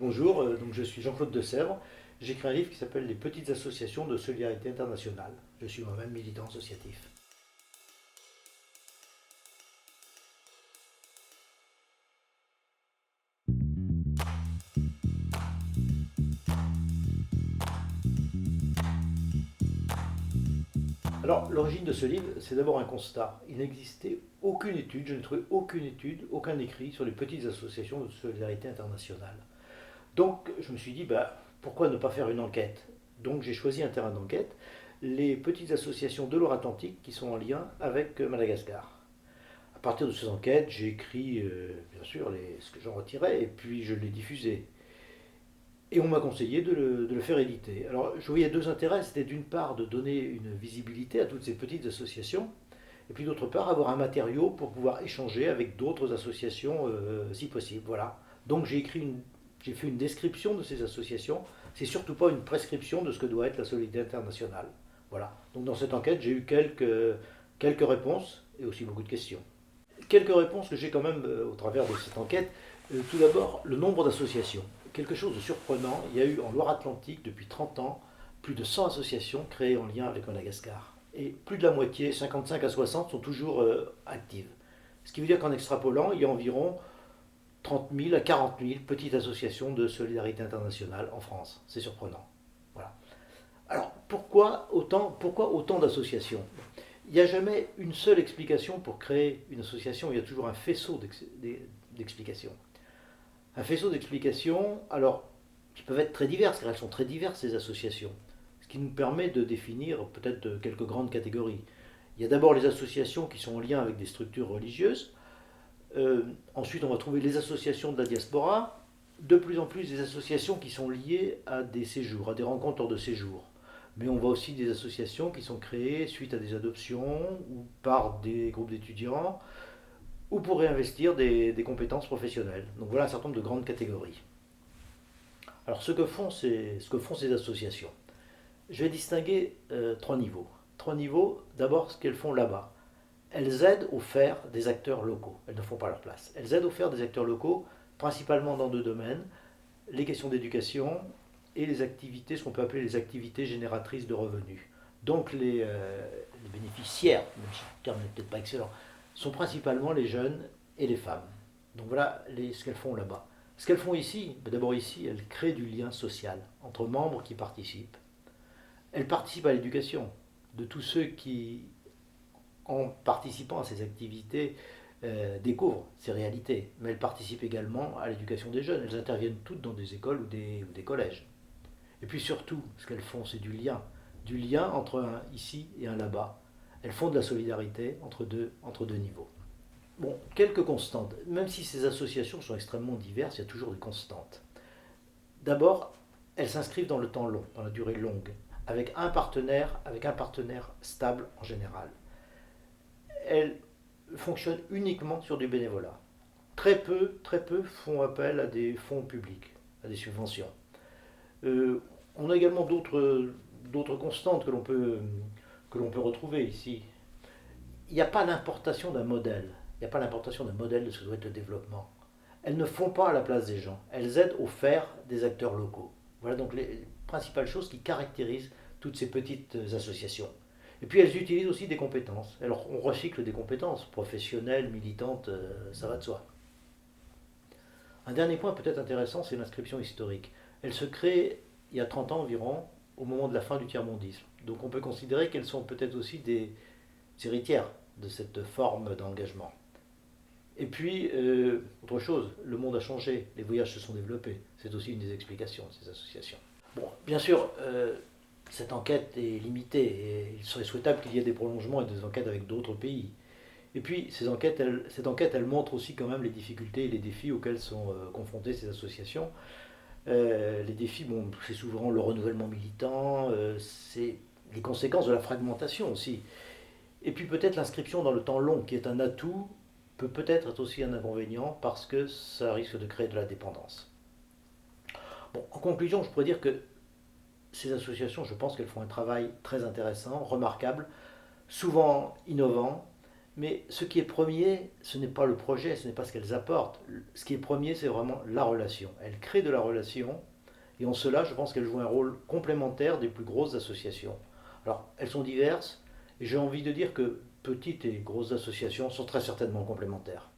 Bonjour, donc je suis Jean-Claude Dessèvres. J'écris un livre qui s'appelle Les petites associations de solidarité internationale. Je suis moi-même militant associatif. Alors, l'origine de ce livre, c'est d'abord un constat. Il n'existait aucune étude, je n'ai trouvé aucune étude, aucun écrit sur les petites associations de solidarité internationale. Donc, je me suis dit, pourquoi ne pas faire une enquête? Donc, j'ai choisi un terrain d'enquête, les petites associations de Loire-Atlantique qui sont en lien avec Madagascar. À partir de ces enquêtes, j'ai écrit, bien sûr, ce que j'en retirais, et puis je l'ai diffusé. Et on m'a conseillé de le faire éditer. Alors, je voyais deux intérêts. C'était d'une part de donner une visibilité à toutes ces petites associations, et puis d'autre part avoir un matériau pour pouvoir échanger avec d'autres associations si possible. Voilà. Donc j'ai fait une description de ces associations. C'est surtout pas une prescription de ce que doit être la solidarité internationale. Voilà. Donc dans cette enquête, j'ai eu quelques réponses et aussi beaucoup de questions. Quelques réponses que j'ai quand même au travers de cette enquête. Tout d'abord, le nombre d'associations. Quelque chose de surprenant, il y a eu en Loire-Atlantique depuis 30 ans plus de 100 associations créées en lien avec Madagascar. Et plus de la moitié, 55 à 60, sont toujours actives. Ce qui veut dire qu'en extrapolant, il y a environ 30 000 à 40 000 petites associations de solidarité internationale en France. C'est surprenant. Voilà. Alors, pourquoi autant d'associations? Il n'y a jamais une seule explication pour créer une association, il y a toujours un faisceau d'explications. Un faisceau d'explications, alors, qui peuvent être très diverses, car elles sont très diverses, ces associations. Ce qui nous permet de définir peut-être quelques grandes catégories. Il y a d'abord les associations qui sont en lien avec des structures religieuses. Ensuite, on va trouver les associations de la diaspora. De plus en plus, des associations qui sont liées à des séjours, à des rencontres lors de séjours. Mais on voit aussi des associations qui sont créées suite à des adoptions ou par des groupes d'étudiants ou pour réinvestir des compétences professionnelles. Donc voilà un certain nombre de grandes catégories. Alors ce que font ces associations. Je vais distinguer trois niveaux. Trois niveaux, d'abord ce qu'elles font là-bas. Elles aident au faire des acteurs locaux. Elles ne font pas leur place. Elles aident au faire des acteurs locaux, principalement dans deux domaines, les questions d'éducation et les activités, ce qu'on peut appeler les activités génératrices de revenus. Donc les bénéficiaires, même si le terme n'est peut-être pas excellent, sont principalement les jeunes et les femmes. Donc voilà ce qu'elles font là-bas. Ce qu'elles font ici, d'abord ici, elles créent du lien social entre membres qui participent. Elles participent à l'éducation de tous ceux qui, en participant à ces activités, découvrent ces réalités. Mais elles participent également à l'éducation des jeunes. Elles interviennent toutes dans des écoles ou des collèges. Et puis surtout, ce qu'elles font, c'est du lien. Du lien entre un ici et un là-bas. Elles font de la solidarité entre deux niveaux. Bon, quelques constantes. Même si ces associations sont extrêmement diverses, il y a toujours des constantes. D'abord, elles s'inscrivent dans le temps long, dans la durée longue, avec un partenaire stable en général. Elles fonctionnent uniquement sur du bénévolat. Très peu font appel à des fonds publics, à des subventions. On a également d'autres constantes que l'on peut retrouver ici. Il n'y a pas l'importation d'un modèle. Il n'y a pas l'importation d'un modèle de ce que doit être le développement. Elles ne font pas à la place des gens. Elles aident au faire des acteurs locaux. Voilà donc les principales choses qui caractérisent toutes ces petites associations. Et puis elles utilisent aussi des compétences. Alors on recycle des compétences professionnelles, militantes, ça va de soi. Un dernier point peut-être intéressant, c'est l'inscription historique. Elle se crée il y a 30 ans environ, au moment de la fin du tiers-mondisme. Donc on peut considérer qu'elles sont peut-être aussi des héritières de cette forme d'engagement. Et puis, autre chose, le monde a changé, les voyages se sont développés. C'est aussi une des explications de ces associations. Bon, bien sûr, cette enquête est limitée et il serait souhaitable qu'il y ait des prolongements et des enquêtes avec d'autres pays. Et puis, cette enquête, elle montre aussi quand même les difficultés et les défis auxquels sont confrontées ces associations. Les défis, bon, c'est souvent le renouvellement militant, c'est les conséquences de la fragmentation aussi. Et puis peut-être l'inscription dans le temps long, qui est un atout, peut-être être aussi un inconvénient parce que ça risque de créer de la dépendance. Bon, en conclusion, je pourrais dire que ces associations, je pense qu'elles font un travail très intéressant, remarquable, souvent innovant, Mais ce qui est premier, ce n'est pas le projet, ce n'est pas ce qu'elles apportent. Ce qui est premier, c'est vraiment la relation. Elles créent de la relation, et en cela, je pense qu'elles jouent un rôle complémentaire des plus grosses associations. Alors, elles sont diverses, et j'ai envie de dire que petites et grosses associations sont très certainement complémentaires.